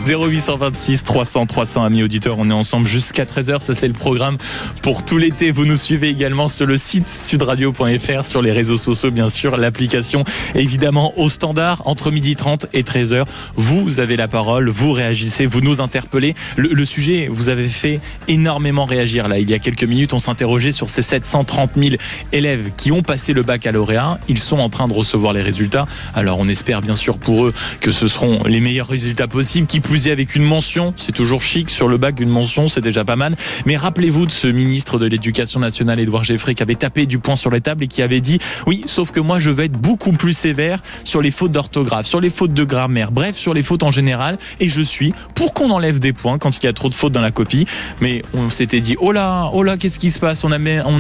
0826 300 300, amis auditeurs, on est ensemble jusqu'à 13h. Ça, c'est le programme pour tout l'été. Vous nous suivez également sur le site sudradio.fr, sur les réseaux sociaux, bien sûr, l'application, évidemment, au standard, entre 12h30 et 13h. Vous avez la parole, vous réagissez, vous nous interpellez. Le sujet, vous avez fait énormément réagir. Là, il y a quelques minutes, on s'interrogeait sur ces 730 000 élèves qui ont passé le baccalauréat. Ils sont en train de recevoir les résultats. Alors, on espère bien sûr pour eux que ce seront les meilleurs résultats possibles. Qui plus est, avec une mention, c'est toujours chic sur le bac, une mention, c'est déjà pas mal. Mais rappelez-vous de ce ministre de l'Éducation nationale, Édouard Geoffrey, qui avait tapé du poing sur les tables et qui avait dit « Oui, sauf que moi, je vais être beaucoup plus sévère sur les fautes d'orthographe, sur les fautes de grammaire, bref, sur les fautes en général. Et je suis pour qu'on enlève des points quand il y a trop de fautes dans la copie. » Mais on s'était dit « Oh là, qu'est-ce qui se passe ? On a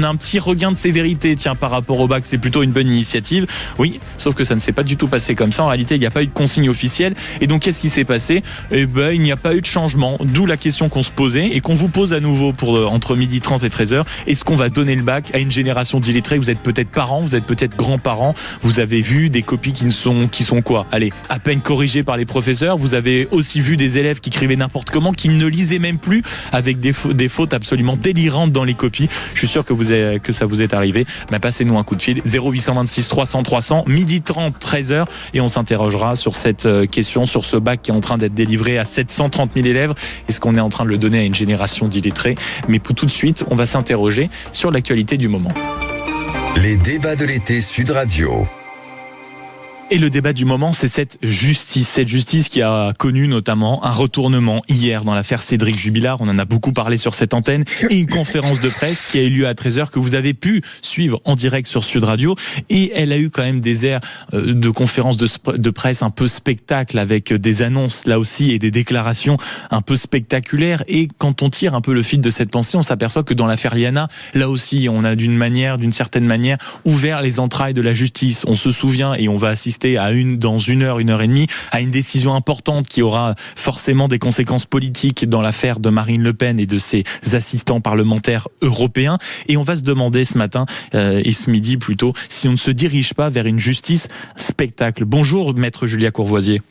un petit regain de sévérité, tiens, par rapport au bac, c'est plutôt une bonne initiative. » Oui, sauf que ça ne s'est pas du tout passé comme ça. En réalité, il n'y a pas eu de consigne officielle. Et donc, qu'est-ce qui s'est passé ? Eh ben, il n'y a pas eu de changement. D'où la question qu'on se posait et qu'on vous pose à nouveau pour entre 12h30 et 13h. Est-ce qu'on va donner le bac à une génération d'illettrés ? Vous êtes peut-être parents, vous êtes peut-être grands-parents. Vous avez vu des copies qui sont quoi ? Allez, à peine corrigées par les professeurs. Vous avez aussi vu des élèves qui écrivaient n'importe comment, qui ne lisaient même plus, avec des fautes absolument délirantes dans les copies. Je suis sûr que ça vous est arrivé. Ben, passez-nous un coup de fil. 0826 300 300, 12h30, 13h. Et on s'interrogera sur cette question, sur ce bac qui est en train d'être délivré à 730 000 élèves. Est-ce qu'on est en train de le donner à une génération d'illettrés ? Mais pour tout de suite, on va s'interroger sur l'actualité du moment. Les débats de l'été Sud Radio. Et le débat du moment, c'est cette justice qui a connu notamment un retournement hier dans l'affaire Cédric Jubilard. On en a beaucoup parlé sur cette antenne, et une conférence de presse qui a eu lieu à 13h que vous avez pu suivre en direct sur Sud Radio. Et elle a eu quand même des airs de conférence de presse un peu spectacle, avec des annonces là aussi et des déclarations un peu spectaculaires. Et quand on tire un peu le fil de cette pensée, on s'aperçoit que dans l'affaire Liana, là aussi, on a d'une certaine manière, ouvert les entrailles de la justice. On se souvient, et on va assister dans une heure et demie, à une décision importante qui aura forcément des conséquences politiques dans l'affaire de Marine Le Pen et de ses assistants parlementaires européens. Et on va se demander ce matin, et ce midi plutôt, si on ne se dirige pas vers une justice spectacle. Bonjour, maître Julia Courvoisier.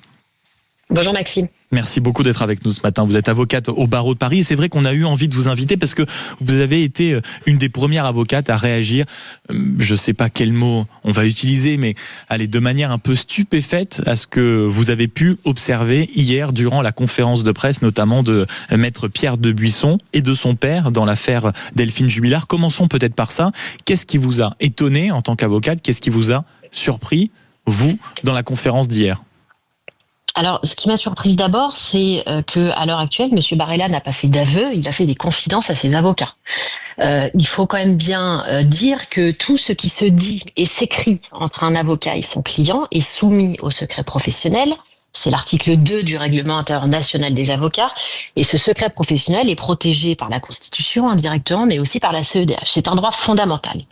Bonjour Maxime. Merci beaucoup d'être avec nous ce matin. Vous êtes avocate au barreau de Paris, et c'est vrai qu'on a eu envie de vous inviter parce que vous avez été une des premières avocates à réagir, je ne sais pas quel mot on va utiliser, mais allez, de manière un peu stupéfaite à ce que vous avez pu observer hier durant la conférence de presse, notamment de maître Pierre Debuisson et de son père dans l'affaire Delphine Jubilard. Commençons peut-être par ça. Qu'est-ce qui vous a étonné en tant qu'avocate ? Qu'est-ce qui vous a surpris, vous, dans la conférence d'hier ? Alors, ce qui m'a surprise d'abord, c'est que à l'heure actuelle, M. Barella n'a pas fait d'aveu, il a fait des confidences à ses avocats. Il faut quand même bien dire que tout ce qui se dit et s'écrit entre un avocat et son client est soumis au secret professionnel. C'est l'article 2 du règlement international des avocats. Et ce secret professionnel est protégé par la Constitution indirectement, mais aussi par la CEDH. C'est un droit fondamental.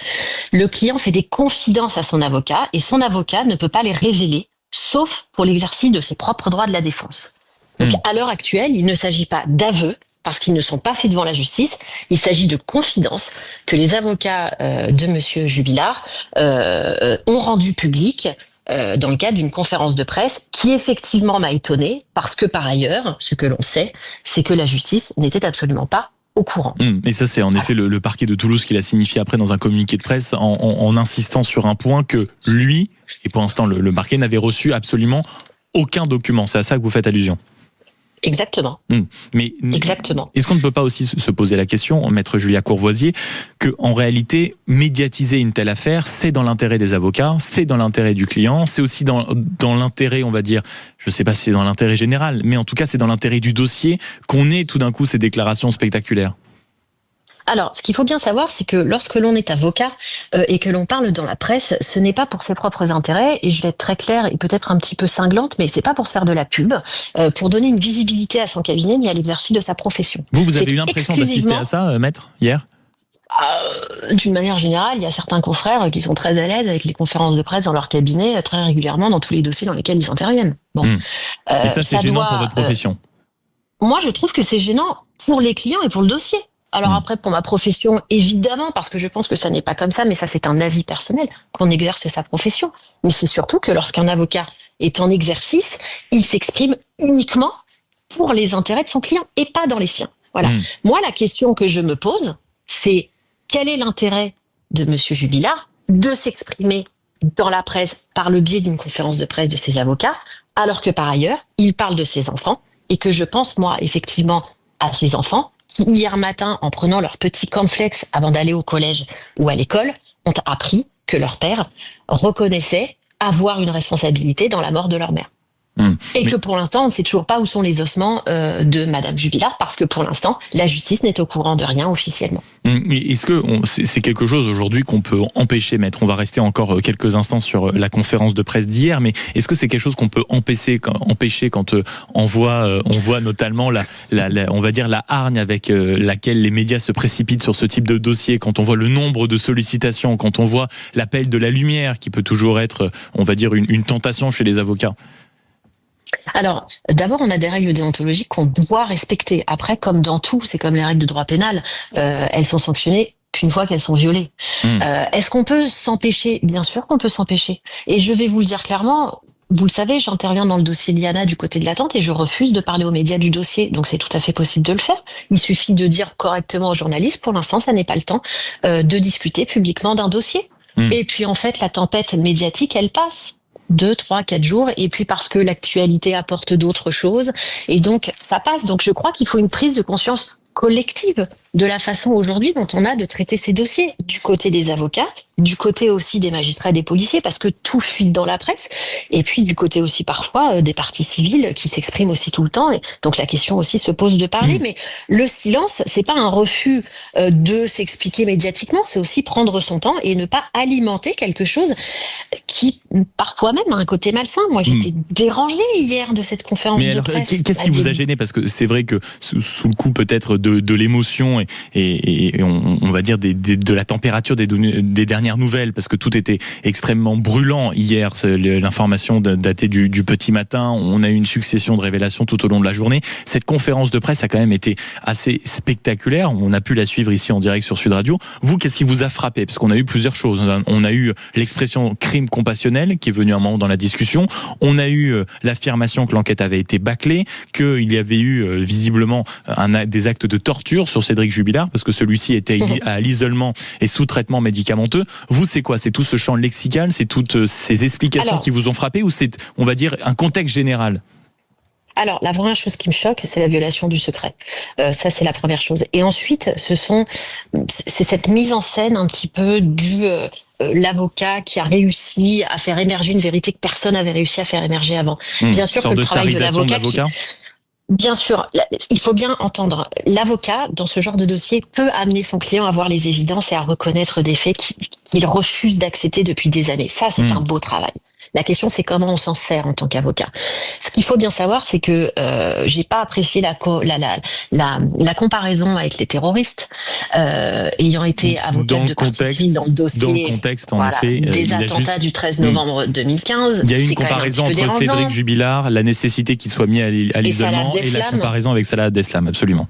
Le client fait des confidences à son avocat et son avocat ne peut pas les révéler, sauf pour l'exercice de ses propres droits de la défense. Donc, à l'heure actuelle, il ne s'agit pas d'aveux, parce qu'ils ne sont pas faits devant la justice. Il s'agit de confidences que les avocats de M. Jubilard ont rendues publiques dans le cadre d'une conférence de presse qui effectivement m'a étonnée, parce que par ailleurs, ce que l'on sait, c'est que la justice n'était absolument pas au courant. Et ça, c'est en effet le parquet de Toulouse qui l'a signifié après dans un communiqué de presse en insistant sur un point que lui, et pour l'instant le parquet, n'avait reçu absolument aucun document. C'est à ça que vous faites allusion. Exactement. Mais exactement. Est-ce qu'on ne peut pas aussi se poser la question, maître Julia Courvoisier, que en réalité, médiatiser une telle affaire, c'est dans l'intérêt des avocats, c'est dans l'intérêt du client, c'est aussi dans l'intérêt, on va dire, je ne sais pas si c'est dans l'intérêt général, mais en tout cas, c'est dans l'intérêt du dossier qu'on ait tout d'un coup ces déclarations spectaculaires. Alors, ce qu'il faut bien savoir, c'est que lorsque l'on est avocat et que l'on parle dans la presse, ce n'est pas pour ses propres intérêts, et je vais être très claire et peut-être un petit peu cinglante, mais c'est pas pour se faire de la pub, pour donner une visibilité à son cabinet ni à l'exercice de sa profession. Vous avez eu l'impression d'assister à ça, maître, hier ? D'une manière générale, il y a certains confrères qui sont très à l'aise avec les conférences de presse dans leur cabinet, très régulièrement dans tous les dossiers dans lesquels ils interviennent. Bon. Et ça, c'est gênant pour votre profession ? Moi, je trouve que c'est gênant pour les clients et pour le dossier. Alors après, pour ma profession, évidemment, parce que je pense que ça n'est pas comme ça, mais ça c'est un avis personnel, qu'on exerce sa profession. Mais c'est surtout que lorsqu'un avocat est en exercice, il s'exprime uniquement pour les intérêts de son client et pas dans les siens. Voilà. Moi, la question que je me pose, c'est quel est l'intérêt de Monsieur Jubilard de s'exprimer dans la presse par le biais d'une conférence de presse de ses avocats, alors que par ailleurs, il parle de ses enfants et que je pense, moi, effectivement, à ses enfants qui, hier matin, en prenant leur petit cornflakes avant d'aller au collège ou à l'école, ont appris que leur père reconnaissait avoir une responsabilité dans la mort de leur mère. Et que pour l'instant, on ne sait toujours pas où sont les ossements de Madame Jubilard, parce que pour l'instant, la justice n'est au courant de rien officiellement. Est-ce que c'est quelque chose aujourd'hui qu'on peut empêcher, maître ? On va rester encore quelques instants sur la conférence de presse d'hier, mais est-ce que c'est quelque chose qu'on peut empêcher quand on voit notamment on va dire la hargne avec laquelle les médias se précipitent sur ce type de dossier, quand on voit le nombre de sollicitations, quand on voit l'appel de la lumière qui peut toujours être, on va dire, une tentation chez les avocats ? Alors, d'abord, on a des règles déontologiques qu'on doit respecter. Après, comme dans tout, c'est comme les règles de droit pénal, elles sont sanctionnées qu'une fois qu'elles sont violées. Est-ce qu'on peut s'empêcher ? Bien sûr qu'on peut s'empêcher. Et je vais vous le dire clairement, vous le savez, j'interviens dans le dossier Liana du côté de l'attente et je refuse de parler aux médias du dossier. Donc c'est tout à fait possible de le faire. Il suffit de dire correctement aux journalistes, pour l'instant, ça n'est pas le temps de discuter publiquement d'un dossier. Et puis en fait, la tempête médiatique, elle passe. 2, 3, 4 jours, et puis parce que l'actualité apporte d'autres choses, et donc ça passe. Donc je crois qu'il faut une prise de conscience collective de la façon aujourd'hui dont on a de traiter ces dossiers, du côté des avocats, du côté aussi des magistrats et des policiers, parce que tout fuite dans la presse, et puis du côté aussi parfois des parties civiles qui s'expriment aussi tout le temps, et donc la question aussi se pose de parler, mais le silence, c'est pas un refus de s'expliquer médiatiquement, c'est aussi prendre son temps et ne pas alimenter quelque chose qui parfois même a un côté malsain. Moi j'étais dérangée hier de cette conférence de presse. Qu'est-ce qui vous a gêné ? Parce que c'est vrai que sous le coup peut-être de l'émotion et on va dire de la température des dernières nouvelles, parce que tout était extrêmement brûlant hier, l'information datée du petit matin, on a eu une succession de révélations tout au long de la journée. Cette conférence de presse a quand même été assez spectaculaire, on a pu la suivre ici en direct sur Sud Radio. Vous, qu'est-ce qui vous a frappé ? Parce qu'on a eu plusieurs choses. On a eu l'expression crime compassionnel qui est venue un moment dans la discussion, on a eu l'affirmation que l'enquête avait été bâclée, qu'il y avait eu visiblement des actes de torture sur Cédric Jubilard, parce que celui-ci était à l'isolement et sous traitement médicamenteux. Vous, c'est quoi ? C'est tout ce champ lexical, c'est toutes ces explications qui vous ont frappé, ou c'est, on va dire, un contexte général ? Alors, la première chose qui me choque, c'est la violation du secret. Ça, c'est la première chose. Et ensuite, c'est cette mise en scène un petit peu du l'avocat qui a réussi à faire émerger une vérité que personne n'avait réussi à faire émerger avant. Bien sûr que le travail de l'avocat... Bien sûr, il faut bien entendre, l'avocat, dans ce genre de dossier, peut amener son client à voir les évidences et à reconnaître des faits qu'il refuse d'accepter depuis des années. Ça, c'est un beau travail. La question, c'est comment on s'en sert en tant qu'avocat. Ce qu'il faut bien savoir, c'est que j'ai pas apprécié la comparaison avec les terroristes, ayant été avocate de partie civile dans le dossier. Dans le contexte, en effet, des attentats du 13 novembre 2015. Il y a eu une comparaison entre Cédric Jubilard, la nécessité qu'il soit mis à l'isolement, et la comparaison avec Salah Abdeslam, absolument.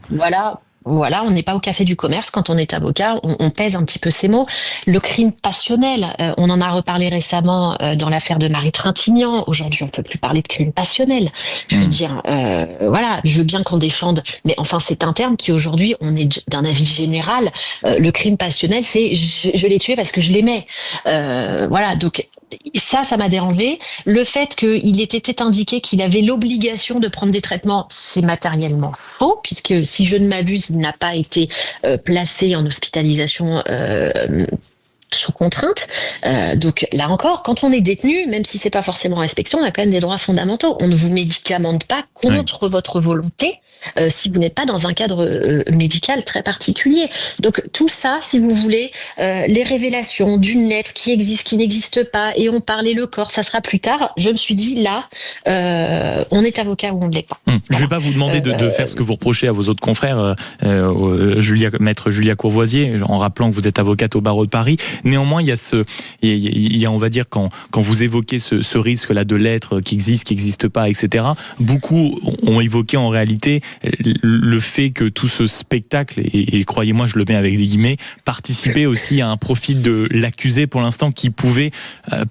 Voilà, on n'est pas au café du commerce quand on est avocat, on pèse un petit peu ces mots. Le crime passionnel, on en a reparlé récemment dans l'affaire de Marie Trintignant. Aujourd'hui, on peut plus parler de crime passionnel. Je veux dire, je veux bien qu'on défende, mais enfin, c'est un terme qui aujourd'hui, on est d'un avis général. Le crime passionnel, c'est je l'ai tué parce que je l'aimais. Donc ça m'a dérangé. Le fait qu'il ait été indiqué qu'il avait l'obligation de prendre des traitements, c'est matériellement faux, puisque si je ne m'abuse, il n'a pas été placé en hospitalisation sous contrainte. Donc là encore, quand on est détenu, même si c'est pas forcément respecté, on a quand même des droits fondamentaux. On ne vous médicamente pas contre votre volonté si vous n'êtes pas dans un cadre médical très particulier. Donc tout ça, si vous voulez, les révélations d'une lettre qui existe, qui n'existe pas, et on parlait le corps, ça sera plus tard. Je me suis dit, là, on est avocat ou on ne l'est pas. Je ne vais pas vous demander de faire ce que vous reprochez à vos autres confrères, maître Julia Courvoisier, en rappelant que vous êtes avocate au barreau de Paris. Néanmoins, il y a, on va dire, quand vous évoquez ce risque-là de lettres qui n'existe pas, etc., beaucoup ont évoqué en réalité le fait que tout ce spectacle, et croyez-moi, je le mets avec des guillemets, participait aussi à un profil de l'accusé pour l'instant qui pouvait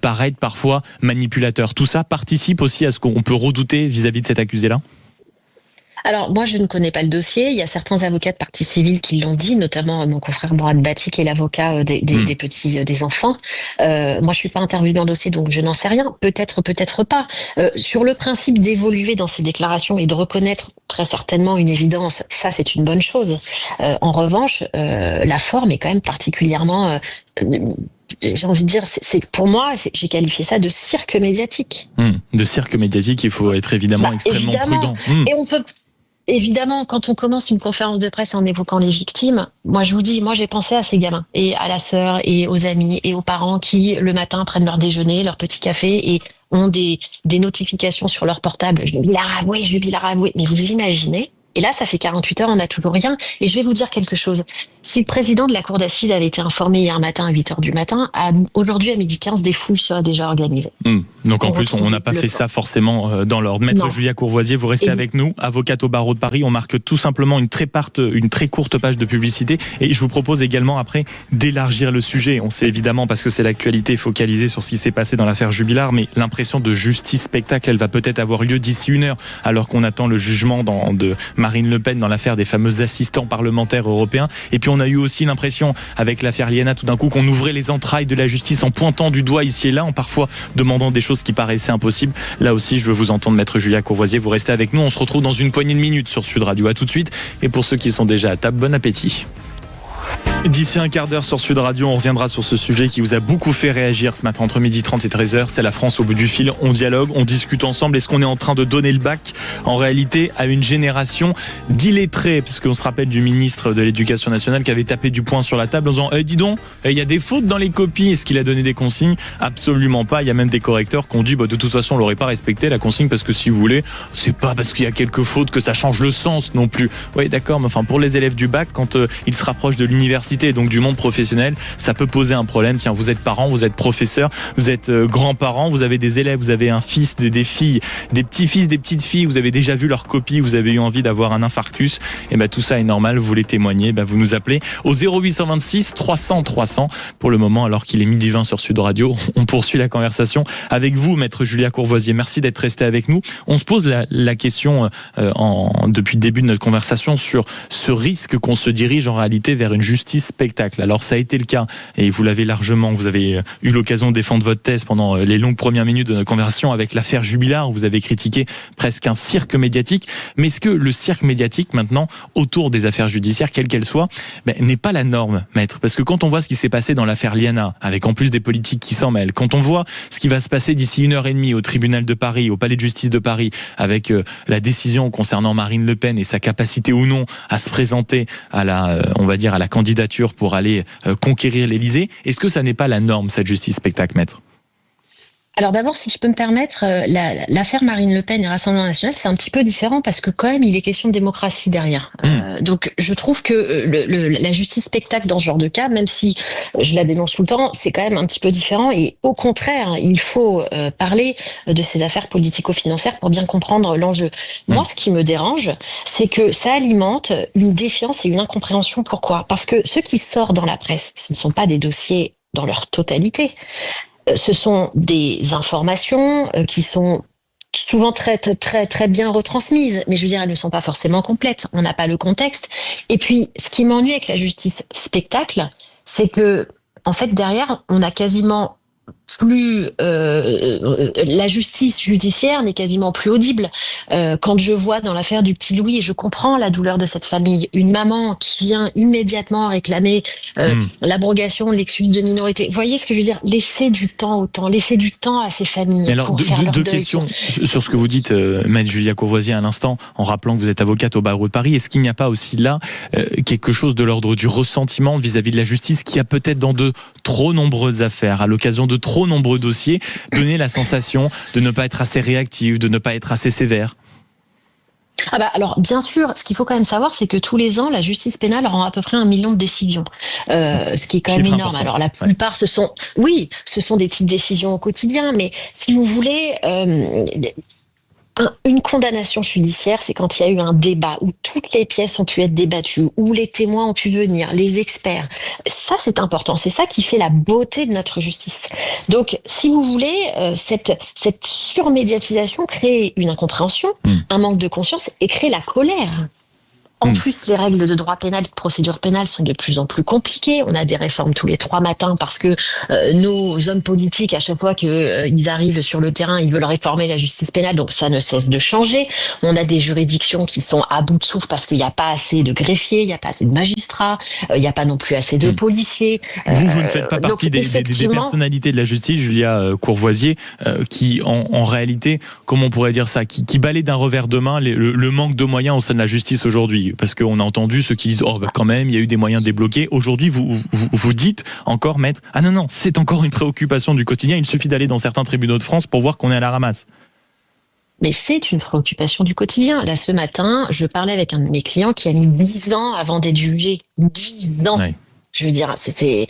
paraître parfois manipulateur. Tout ça participe aussi à ce qu'on peut redouter vis-à-vis de cet accusé-là ? Alors, moi, je ne connais pas le dossier. Il y a certains avocats de partie civile qui l'ont dit, notamment mon confrère Mourad Bati, qui est l'avocat des petits, des enfants. Moi, je suis pas intervenue dans le dossier, donc je n'en sais rien. Peut-être, peut-être pas. Sur le principe d'évoluer dans ces déclarations et de reconnaître très certainement une évidence, ça, c'est une bonne chose. En revanche, la forme est quand même particulièrement... j'ai envie de dire, pour moi, j'ai qualifié ça de cirque médiatique. De cirque médiatique, il faut être évidemment extrêmement prudent. Et on peut... Évidemment, quand on commence une conférence de presse en évoquant les victimes, moi je vous dis, j'ai pensé à ces gamins et à la sœur et aux amis et aux parents qui le matin prennent leur déjeuner, leur petit café et ont des notifications sur leur portable. Jubilard avoué. Mais vous imaginez? Et là, ça fait 48 heures, on n'a toujours rien. Et je vais vous dire quelque chose. Si le président de la cour d'assises avait été informé hier matin à 8 heures du matin, aujourd'hui à 12h15, des fouilles seraient déjà organisées. Donc en plus, on n'a pas fait ça forcément dans l'ordre. Maître Julia Courvoisier, vous restez avec nous, avocate au barreau de Paris. On marque tout simplement une très courte page de publicité. Et je vous propose également après d'élargir le sujet. On sait évidemment, parce que c'est l'actualité, focalisée sur ce qui s'est passé dans l'affaire Jubilard, mais l'impression de justice spectacle, elle va peut-être avoir lieu d'ici 1 heure, alors qu'on attend le jugement de Marine Le Pen dans l'affaire des fameux assistants parlementaires européens. Et puis on a eu aussi l'impression, avec l'affaire Liana, tout d'un coup, qu'on ouvrait les entrailles de la justice en pointant du doigt ici et là, en parfois demandant des choses qui paraissaient impossibles. Là aussi, je veux vous entendre, Maître Julia Courvoisier. Vous restez avec nous. On se retrouve dans une poignée de minutes sur Sud Radio. À tout de suite. Et pour ceux qui sont déjà à table, bon appétit. D'ici un quart d'heure sur Sud Radio, on reviendra sur ce sujet qui vous a beaucoup fait réagir ce matin entre 12h30 et 13h. C'est la France au bout du fil. On dialogue, on discute ensemble. Est-ce qu'on est en train de donner le bac en réalité à une génération d'illettrés? Parce qu'on se rappelle du ministre de l'Éducation nationale qui avait tapé du poing sur la table en disant dis donc, il y a des fautes dans les copies. Est-ce qu'il a donné des consignes? Absolument pas. Il y a même des correcteurs qui ont dit de toute façon on l'aurait pas respecté la consigne, parce que si vous voulez, c'est pas parce qu'il y a quelques fautes que ça change le sens non plus. Oui, d'accord, mais enfin pour les élèves du bac, quand ils se rapprochent de l'université, donc du monde professionnel, ça peut poser un problème. Tiens, vous êtes parents, vous êtes professeurs, vous êtes grands-parents, vous avez des élèves, vous avez un fils, des filles, des petits-fils, des petites-filles, vous avez déjà vu leur copie, vous avez eu envie d'avoir un infarctus, et tout ça est normal, vous voulez témoigner, vous nous appelez au 0826 300 300. Pour le moment, alors qu'il est 12h20 sur Sud Radio, on poursuit la conversation avec vous, Maître Julia Courvoisier. Merci d'être resté avec nous. On se pose la question depuis le début de notre conversation sur ce risque qu'on se dirige en réalité vers une justice spectacle. Alors ça a été le cas, et vous l'avez largement, vous avez eu l'occasion de défendre votre thèse pendant les longues premières minutes de notre conversation avec l'affaire Jubilard, où vous avez critiqué presque un cirque médiatique. Mais est-ce que le cirque médiatique maintenant autour des affaires judiciaires, quelles qu'elles soient, n'est pas la norme, maître? Parce que quand on voit ce qui s'est passé dans l'affaire Liana, avec en plus des politiques qui s'en mêlent, quand on voit ce qui va se passer d'ici 1h30 au tribunal de Paris, au palais de justice de Paris, avec la décision concernant Marine Le Pen et sa capacité ou non à se présenter à la candidature pour aller conquérir l'Élysée, est-ce que ça n'est pas la norme, cette justice spectacle, maître? Alors d'abord, si je peux me permettre, l'affaire Marine Le Pen et Rassemblement National, c'est un petit peu différent parce que quand même, il est question de démocratie derrière. Donc je trouve que la justice spectacle dans ce genre de cas, même si je la dénonce tout le temps, c'est quand même un petit peu différent. Et au contraire, il faut parler de ces affaires politico-financières pour bien comprendre l'enjeu. Moi, ce qui me dérange, c'est que ça alimente une défiance et une incompréhension. Pourquoi? Parce que ce qui sort dans la presse, ce ne sont pas des dossiers dans leur totalité. Ce sont des informations qui sont souvent très, très, très bien retransmises, mais je veux dire, elles ne sont pas forcément complètes. On n'a pas le contexte. Et puis, ce qui m'ennuie avec la justice spectacle, c'est que, en fait, derrière, on a quasiment plus la justice judiciaire n'est quasiment plus audible. Quand je vois dans l'affaire du petit Louis, et je comprends la douleur de cette famille, une maman qui vient immédiatement réclamer l'abrogation de l'excuse de minorité. Vous voyez ce que je veux dire? Laissez du temps au temps, laissez du temps à ces familles. Mais alors, pour faire leur deux deuil. questions sur ce que vous dites, Maître Julia Courvoisier, à l'instant, en rappelant que vous êtes avocate au barreau de Paris. Est-ce qu'il n'y a pas aussi là quelque chose de l'ordre du ressentiment vis-à-vis de la justice qui a peut-être dans de trop nombreuses affaires, à l'occasion de trop nombreux dossiers, donné la sensation de ne pas être assez réactive, de ne pas être assez sévère? Alors, bien sûr, ce qu'il faut quand même savoir, c'est que tous les ans, la justice pénale rend à peu près 1 million de décisions. Ce qui est quand même Chiffre énorme. important. Alors, la plupart, ce sont des petites décisions au quotidien, mais si vous voulez, 1 Une condamnation judiciaire, c'est quand il y a eu un débat où toutes les pièces ont pu être débattues, où les témoins ont pu venir, les experts. Ça, c'est important. C'est ça qui fait la beauté de notre justice. Donc, si vous voulez, cette surmédiatisation crée une incompréhension, un manque de conscience et crée la colère. En plus, les règles de droit pénal, de procédure pénale sont de plus en plus compliquées. On a des réformes tous les 3 matins parce que nos hommes politiques, à chaque fois qu'ils arrivent sur le terrain, ils veulent réformer la justice pénale, donc ça ne cesse de changer. On a des juridictions qui sont à bout de souffle parce qu'il n'y a pas assez de greffiers, il n'y a pas assez de magistrats, il n'y a pas non plus assez de policiers. Vous ne faites pas partie des personnalités de la justice, Julia Courvoisier, qui en réalité, comment on pourrait dire ça, qui balaient d'un revers de main le manque de moyens au sein de la justice aujourd'hui. Parce qu'on a entendu ceux qui disent quand même il y a eu des moyens débloqués. Aujourd'hui vous dites encore, maître, non, c'est encore une préoccupation du quotidien, il suffit d'aller dans certains tribunaux de France pour voir qu'on est à la ramasse. Mais c'est une préoccupation du quotidien. Là, ce matin, je parlais avec un de mes clients qui a mis 10 ans avant d'être jugé. 10 ans. Oui. Je veux dire, c'est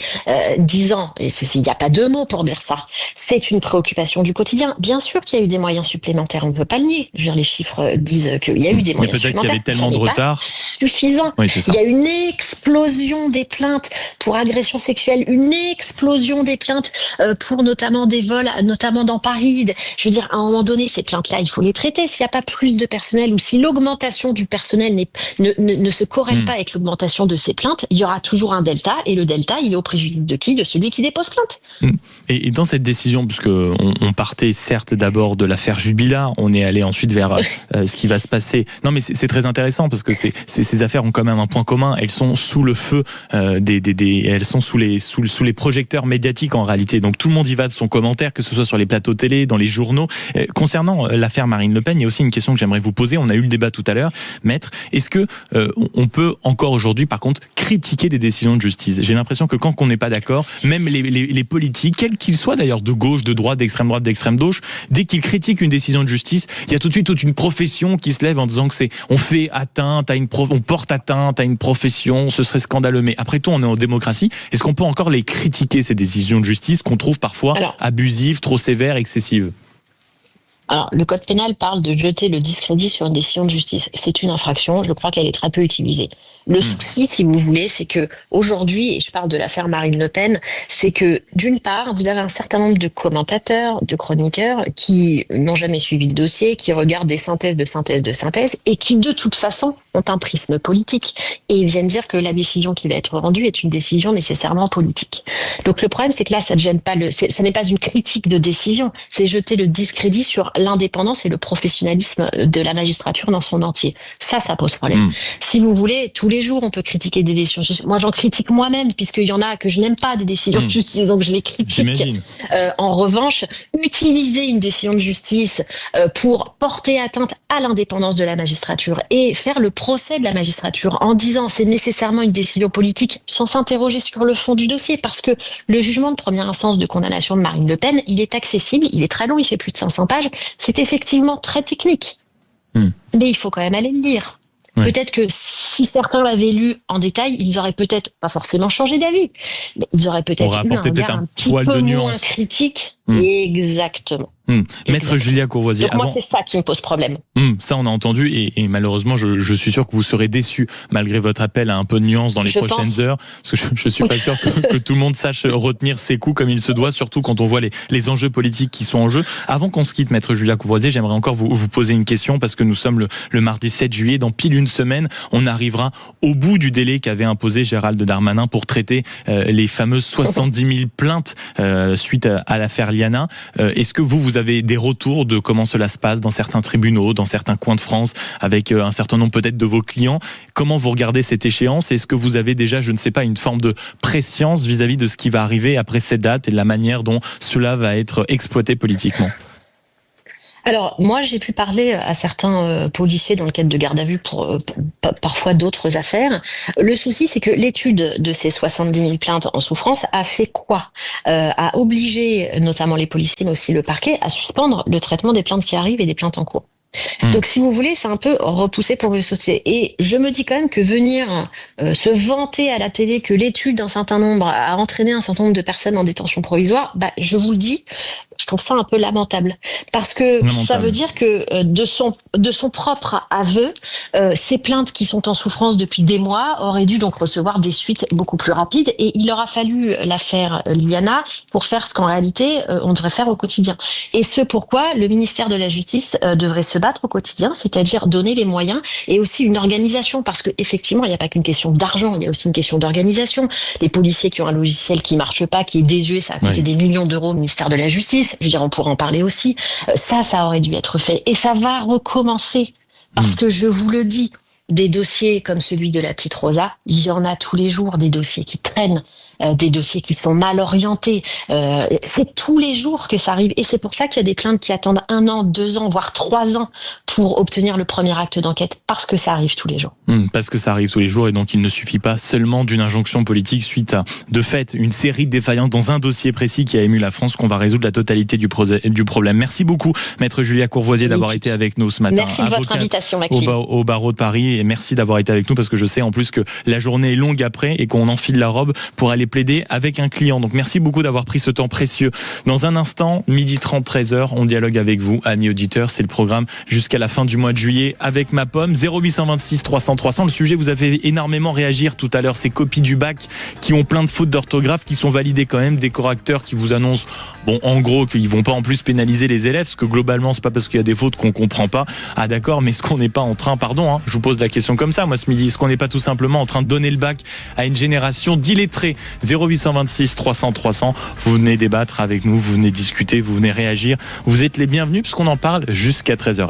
10 ans, et il n'y a pas de mots pour dire ça. C'est une préoccupation du quotidien. Bien sûr qu'il y a eu des moyens supplémentaires, on ne peut pas le nier. Je veux dire, les chiffres disent qu'il y a eu des moyens supplémentaires. Mais peut-être qu'il y avait tellement de retard. Suffisant. Oui, c'est ça. Il y a une explosion des plaintes pour agression sexuelle, une explosion des plaintes pour notamment des vols, notamment dans Paris. Je veux dire, à un moment donné, ces plaintes-là, il faut les traiter. S'il n'y a pas plus de personnel ou si l'augmentation du personnel ne se corrèle pas avec l'augmentation de ces plaintes, il y aura toujours un delta. Et le delta, il est au préjudice de qui ? De celui qui dépose plainte. Et dans cette décision, puisque on partait certes d'abord de l'affaire Jubilat, on est allé ensuite vers ce qui va se passer. Non, mais c'est très intéressant parce que ces affaires ont quand même un point commun. Elles sont sous le feu elles sont sous les projecteurs médiatiques en réalité. Donc tout le monde y va de son commentaire, que ce soit sur les plateaux télé, dans les journaux. Concernant l'affaire Marine Le Pen, il y a aussi une question que j'aimerais vous poser. On a eu le débat tout à l'heure, maître. Est-ce que on peut encore aujourd'hui, par contre, critiquer des décisions de justice ? J'ai l'impression que quand on n'est pas d'accord, même les politiques, quels qu'ils soient d'ailleurs, de gauche, de droite, d'extrême gauche, dès qu'ils critiquent une décision de justice, il y a tout de suite toute une profession qui se lève en disant que on fait atteinte à on porte atteinte à une profession, ce serait scandaleux. Mais après tout, on est en démocratie. Est-ce qu'on peut encore les critiquer, ces décisions de justice qu'on trouve parfois abusives, trop sévères, excessives ? Alors, le code pénal parle de jeter le discrédit sur une décision de justice. C'est une infraction, je crois qu'elle est très peu utilisée. Le souci, si vous voulez, c'est que aujourd'hui, et je parle de l'affaire Marine Le Pen, c'est que d'une part, vous avez un certain nombre de commentateurs, de chroniqueurs qui n'ont jamais suivi le dossier, qui regardent des synthèses, et qui de toute façon ont un prisme politique. Et ils viennent dire que la décision qui va être rendue est une décision nécessairement politique. Donc le problème, c'est que là, ça ne gêne pas ça n'est pas une critique de décision, c'est jeter le discrédit sur l'indépendance et le professionnalisme de la magistrature dans son entier. Ça pose problème. Si vous voulez, tous les jours, on peut critiquer des décisions de justice. Moi, j'en critique moi-même, puisqu'il y en a que je n'aime pas des décisions de justice, donc je les critique. En revanche, utiliser une décision de justice pour porter atteinte à l'indépendance de la magistrature et faire le procès de la magistrature en disant c'est nécessairement une décision politique sans s'interroger sur le fond du dossier, parce que le jugement de première instance de condamnation de Marine Le Pen, il est accessible, il est très long, il fait plus de 500 pages. C'est effectivement très technique, mais il faut quand même aller le lire. Ouais. Peut-être que si certains l'avaient lu en détail, ils auraient peut-être pas forcément changé d'avis, mais ils auraient peut-être eu un regard un petit peu moins critique. Exactement. Maître Julia Courvoisier. Donc moi, c'est ça qui me pose problème. Ça, on a entendu, et malheureusement, je suis sûr que vous serez déçus, malgré votre appel à un peu de nuance dans les prochaines heures, parce que je suis pas sûr que tout le monde sache retenir ses coups comme il se doit, surtout quand on voit les enjeux politiques qui sont en jeu. Avant qu'on se quitte, Maître Julia Courvoisier, j'aimerais encore vous poser une question, parce que nous sommes le mardi 7 juillet, dans pile une semaine, on arrivera au bout du délai qu'avait imposé Gérald Darmanin pour traiter les fameuses 70 000 plaintes suite à l'affaire Liana. Est-ce que vous avez des retours de comment cela se passe dans certains tribunaux, dans certains coins de France, avec un certain nombre peut-être de vos clients? Comment vous regardez cette échéance? Est-ce que vous avez déjà, je ne sais pas, une forme de prescience vis-à-vis de ce qui va arriver après cette date et de la manière dont cela va être exploité politiquement? Alors, moi, j'ai pu parler à certains policiers dans le cadre de garde à vue pour parfois d'autres affaires. Le souci, c'est que l'étude de ces 70 000 plaintes en souffrance a fait quoi? A obligé notamment les policiers, mais aussi le parquet, à suspendre le traitement des plaintes qui arrivent et des plaintes en cours. Donc, si vous voulez, c'est un peu repoussé pour le sauter. Et je me dis quand même que venir se vanter à la télé que l'étude d'un certain nombre a entraîné un certain nombre de personnes en détention provisoire, je vous le dis, je trouve ça un peu lamentable. Parce que ça veut dire que de son propre aveu, ces plaintes qui sont en souffrance depuis des mois auraient dû donc recevoir des suites beaucoup plus rapides. Et il aura fallu l'affaire Liliana pour faire ce qu'en réalité, on devrait faire au quotidien. Et ce pourquoi le ministère de la Justice devrait se battre au quotidien, c'est-à-dire donner les moyens et aussi une organisation, parce que effectivement, il n'y a pas qu'une question d'argent, il y a aussi une question d'organisation. Les policiers qui ont un logiciel qui marche pas, qui est désuet, ça a coûté des millions d'euros au ministère de la Justice. Je veux dire, on pourrait en parler aussi. Ça aurait dû être fait. Et ça va recommencer. Parce que je vous le dis, des dossiers comme celui de la petite Rosa, il y en a tous les jours, des dossiers qui traînent, des dossiers qui sont mal orientés. C'est tous les jours que ça arrive. Et c'est pour ça qu'il y a des plaintes qui attendent 1 an, 2 ans, voire 3 ans pour obtenir le premier acte d'enquête. Parce que ça arrive tous les jours. Parce que ça arrive tous les jours et donc il ne suffit pas seulement d'une injonction politique suite à, de fait, une série de défaillances dans un dossier précis qui a ému la France qu'on va résoudre la totalité du problème. Merci beaucoup, Maître Julia Courvoisier, d'avoir été avec nous ce matin. Merci de votre invitation, Maxime. Au barreau de Paris, et merci d'avoir été avec nous parce que je sais en plus que la journée est longue après et qu'on enfile la robe pour aller plaider avec un client. Donc merci beaucoup d'avoir pris ce temps précieux. Dans un instant, 12h30, 13h, on dialogue avec vous, amis auditeurs. C'est le programme jusqu'à la fin du mois de juillet avec Ma Pomme. 0826 300 300. Le sujet vous a fait énormément réagir tout à l'heure. Ces copies du bac qui ont plein de fautes d'orthographe qui sont validées quand même. Des correcteurs qui vous annoncent, en gros, qu'ils vont pas en plus pénaliser les élèves, parce que globalement, c'est pas parce qu'il y a des fautes qu'on comprend pas. Ah d'accord, mais est-ce qu'on n'est pas en train, je vous pose la question comme ça, moi ce midi, est-ce qu'on n'est pas tout simplement en train de donner le bac à une génération d'illettrés? 0826 300 300, vous venez débattre avec nous, vous venez discuter, vous venez réagir, vous êtes les bienvenus puisqu'on en parle jusqu'à 13h.